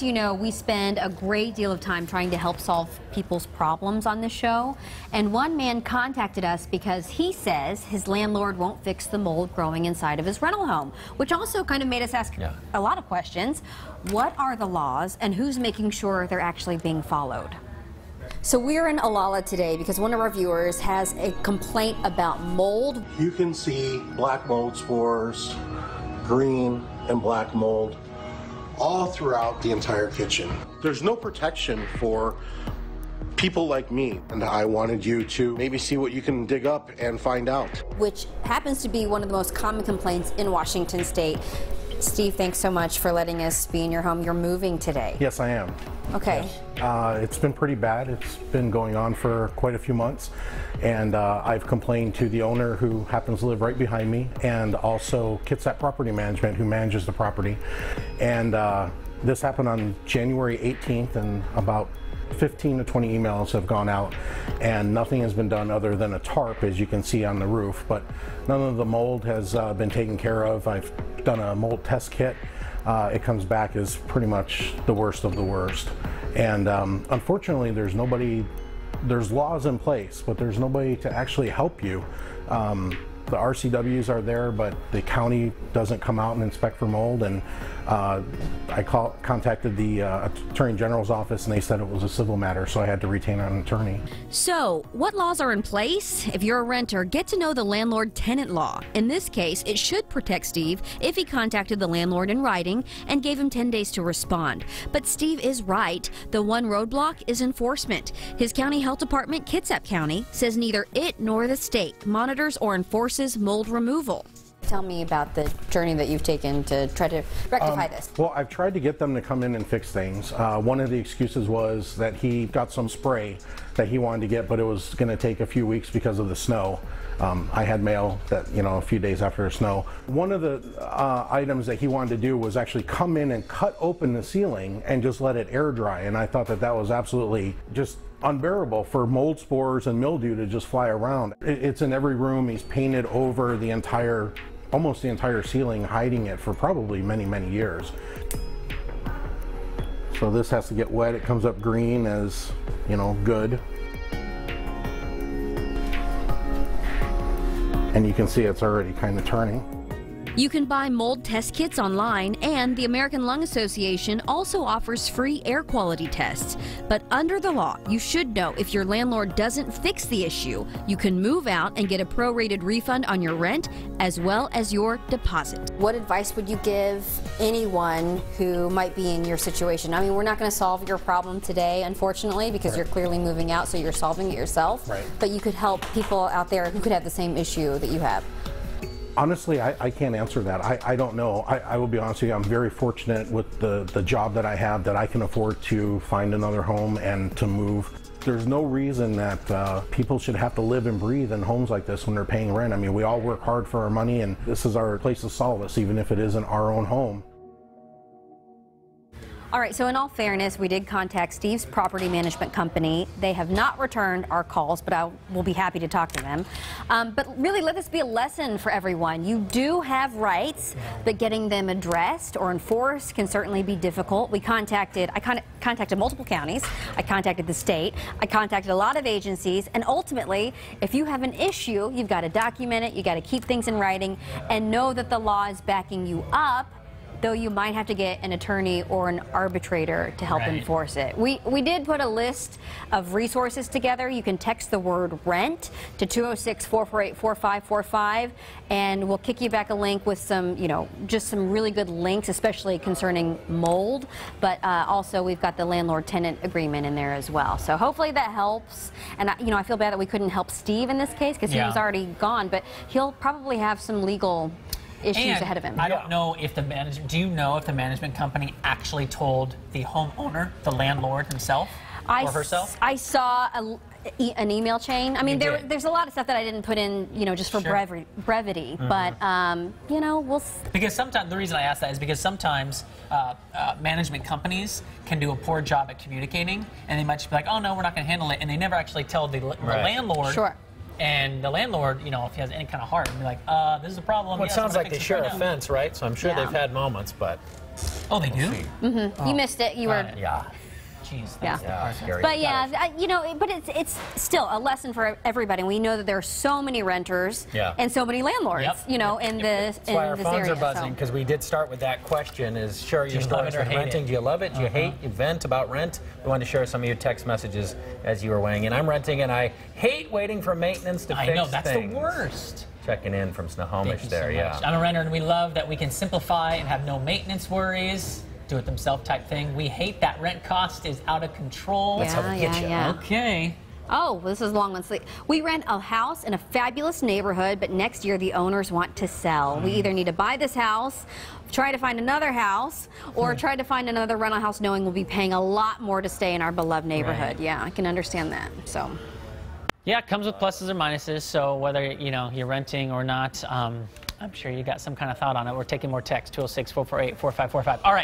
as you know, we spend a great deal of time trying to help solve people's problems on the show. And one man contacted us because he says his landlord won't fix the mold growing inside of his rental home, which also kind of made us ask a lot of questions. What are the laws and who's making sure they're actually being followed? So we're in Olalla today because one of our viewers has a complaint about mold. You can see black mold spores, green and black mold, all throughout the entire kitchen. There's no protection for people like me, and I wanted you to maybe see what you can dig up and find out. Which happens to be one of the most common complaints in Washington State. Steve, thanks so much for letting us be in your home. You're moving today. Yes, I am. Okay. Yes. It's been pretty bad. It's been going on for quite a few months, and I've complained to the owner, who happens to live right behind me, and also Kitsap Property Management, who manages the property. And this happened on January 18th, and about 15 to 20 emails have gone out, and nothing has been done other than a tarp, as you can see on the roof. But none of the mold has been taken care of. I've done a mold test kit. It comes back as pretty much the worst of the worst. And unfortunately, there's laws in place, but there's nobody to actually help you. The RCWs are there, but the county doesn't come out and inspect for mold. And I contacted the Attorney General's office, and they said it was a civil matter, so I had to retain an attorney. So, what laws are in place? If you're a renter, get to know the landlord-tenant law. In this case, it should protect Steve if he contacted the landlord in writing and gave him 10 days to respond. But Steve is right. The one roadblock is enforcement. His county health department, Kitsap County, says neither it nor the state monitors or enforces mold removal. Tell me about the journey that you've taken to try to rectify this. Well, I've tried to get them to come in and fix things. One of the excuses was that he got some spray that he wanted to get, but it was going to take a few weeks because of the snow. I had mail that, a few days after the snow. One of the items that he wanted to do was actually come in and cut open the ceiling and just let it air dry, and I thought that that was absolutely just unbearable for mold spores and mildew to just fly around. It's in every room. He's painted over the almost the entire ceiling, hiding it for probably many, many years. So this has to get wet. It comes up green as, good. And you can see it's already kind of turning. You can buy mold test kits online, and the American Lung Association also offers free air quality tests. But under the law, you should know if your landlord doesn't fix the issue, you can move out and get a prorated refund on your rent as well as your deposit. What advice would you give anyone who might be in your situation? I mean, we're not going to solve your problem today, unfortunately, because you're clearly moving out, so you're solving it yourself. Right. But you could help people out there who could have the same issue that you have. Honestly, I can't answer that. I don't know. I will be honest with you, I'm very fortunate with the job that I have, that I can afford to find another home and to move. There's no reason that people should have to live and breathe in homes like this when they're paying rent. I mean, we all work hard for our money, and this is our place of solace, even if it isn't our own home. All right, so in all fairness, we did contact Steve's property management company. They have not returned our calls, but I will be happy to talk to them. But really, let this be a lesson for everyone. You do have rights, but getting them addressed or enforced can certainly be difficult. I contacted multiple counties. I contacted the state. I contacted a lot of agencies. And ultimately, if you have an issue, you've got to document it. You got to keep things in writing and know that the law is backing you up, though you might have to get an attorney or an arbitrator to help enforce it. We did put a list of resources together. You can text the word rent to 206-448-4545, and we'll kick you back a link with some, just some really good links, especially concerning mold. But also, we've got the landlord-tenant agreement in there as well. So hopefully that helps. And I feel bad that we couldn't help Steve in this case because he was already gone, but he'll probably have some legal issues ahead of him. I don't know if the management, do you know if the management company actually told the homeowner, the landlord himself or herself? I saw an email chain. I mean, there's a lot of stuff that I didn't put in, just for brevity. But, we'll... Because sometimes, the reason I ask that is because sometimes management companies can do a poor job at communicating, and they might just be like, oh, no, we're not going to handle it, and they never actually tell the landlord. Sure. And the landlord, if he has any kind of heart, be like, this is a problem. Well, it sounds like they share a fence, right? So I'm sure they've had moments, but... Oh, they do? You missed it. You were. Yeah. Jeez, Yeah. that's the part. Scary. But yeah, you know, but it's still a lesson for everybody. We know that there are so many renters and so many landlords, Yep. you know, in this That's why our this phones area. are buzzing, because we did start with that question: is share your you love stories it or with hate renting. it? Do you love it? Do you hate? You vent about rent? We wanted to share some of your text messages as you were weighing in. I'm renting, and I hate waiting for maintenance to fix I know, that's things. the worst. Checking in from Snohomish Thank you there, so yeah. much. I'm a renter, and we love that we can simplify and have no maintenance worries. Do-it-themselves type thing. We hate that rent cost is out of control. That's how we get you. Okay. Oh, this is a long one. We rent a house in a fabulous neighborhood, but next year the owners want to sell. We either need to buy this house, try to find another house, or try to find another rental house knowing we'll be paying a lot more to stay in our beloved neighborhood. Right. Yeah, I can understand that. So. Yeah, it comes with pluses or minuses, so whether you're renting or not, I'm sure you got some kind of thought on it. We're taking more text, 206-448-4545. All right.